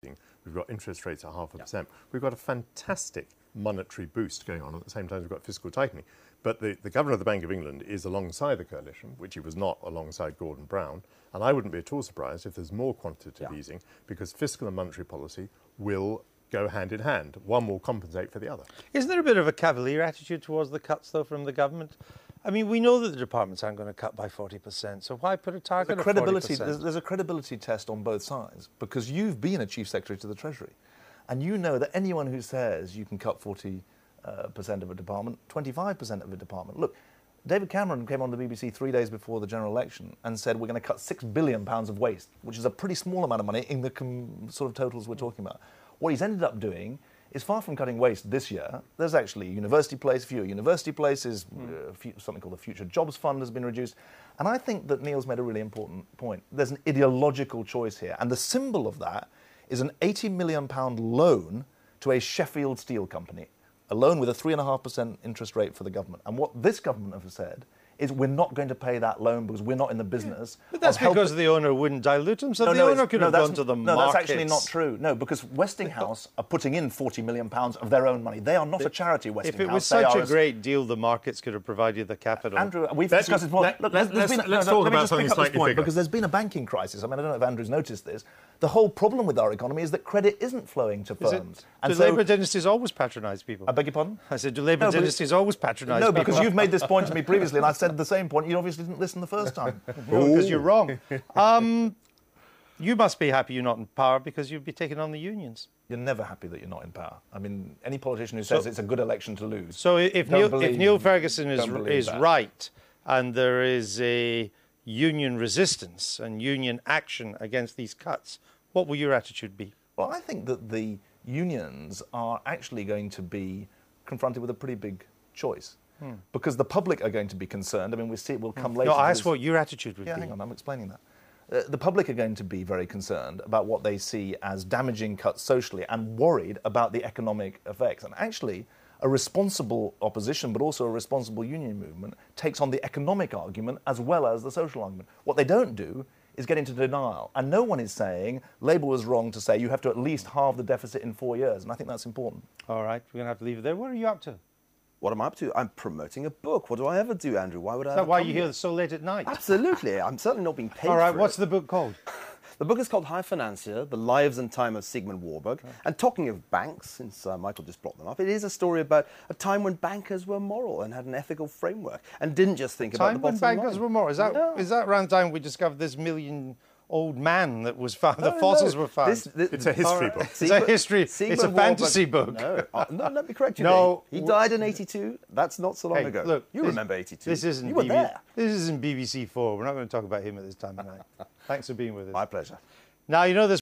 We've got interest rates at 0.5%. We've got a fantastic monetary boost going on. At the same time, we've got fiscal tightening. But the Governor of the Bank of England is alongside the coalition, which he was not alongside Gordon Brown. And I wouldn't be at all surprised if there's more quantitative easing, because fiscal and monetary policy will go hand in hand. One will compensate for the other. Isn't there a bit of a cavalier attitude towards the cuts, though, from the government? I mean, we know that the departments aren't going to cut by 40%, so why put a target of 40%? There's a credibility test on both sides, because you've been a Chief Secretary to the Treasury, and you know that anyone who says you can cut 40% of a department, 25% of a department. Look, David Cameron came on the BBC 3 days before the general election and said we're going to cut £6 billion of waste, which is a pretty small amount of money in the sort of totals we're talking about. What he's ended up doing is, far from cutting waste this year, there's actually fewer university places, something called the Future Jobs Fund has been reduced. And I think that Neil's made a really important point. There's an ideological choice here, and the symbol of that is an £80 million loan to a Sheffield steel company, a loan with a 3.5% interest rate for the government. And what this government has said is we're not going to pay that loan because we're not in the business. But that's because the owner wouldn't dilute him, so the owner could have gone to the markets. No, that's actually not true. No, because Westinghouse are putting in £40 million of their own money. They are not a charity, Westinghouse. If it was such a great deal, the markets could have provided the capital. Andrew, we've discussed it before. Let's talk about something slightly bigger. Because there's been a banking crisis. I mean, I don't know if Andrew's noticed this. The whole problem with our economy is that credit isn't flowing to firms. Do Labour dynasties always patronise people? I beg your pardon? I said, do Labour dynasties always patronise people? No, because you've made this point to me previously, and I said the same point. You obviously didn't listen the first time. Because you're wrong. You must be happy you're not in power, because you'd be taking on the unions. You're never happy that you're not in power. I mean, any politician who says it's a good election to lose. So if Neil Feguson is right, and there is a union resistance and union action against these cuts, what will your attitude be? Well, I think that the unions are actually going to be confronted with a pretty big choice. Because the public are going to be concerned. I mean, we'll come later. No, I asked what your attitude would be. Yeah, hang on, I'm explaining that. The public are going to be very concerned about what they see as damaging cuts socially and worried about the economic effects. And actually, a responsible opposition, but also a responsible union movement, takes on the economic argument as well as the social argument. What they don't do is get into denial. And no one is saying Labour was wrong to say you have to at least halve the deficit in 4 years. And I think that's important. All right, we're going to have to leave it there. What are you up to? What am I up to? I'm promoting a book. What do I ever do, Andrew? Why would I? Is that why you're here so late at night? Absolutely. I'm certainly not being paid. All right, for what's it. the book called? The book is called High Financier, The Lives and Time of Sigmund Warburg. Okay. And talking of banks, since Michael just brought them up, it is a story about a time when bankers were moral and had an ethical framework and didn't just think about the bottom line. Time when bankers were moral? Is that around the time we discovered this million-old man that was found, the fossils were found? It's a history book. It's a history. It's a fantasy book. No, let me correct you. No, he died in '82. That's not so long ago. Look, you remember '82. This isn't. You were there. This isn't BBC 4. We're not going to talk about him at this time of night. Thanks for being with us. My pleasure. Now you know this.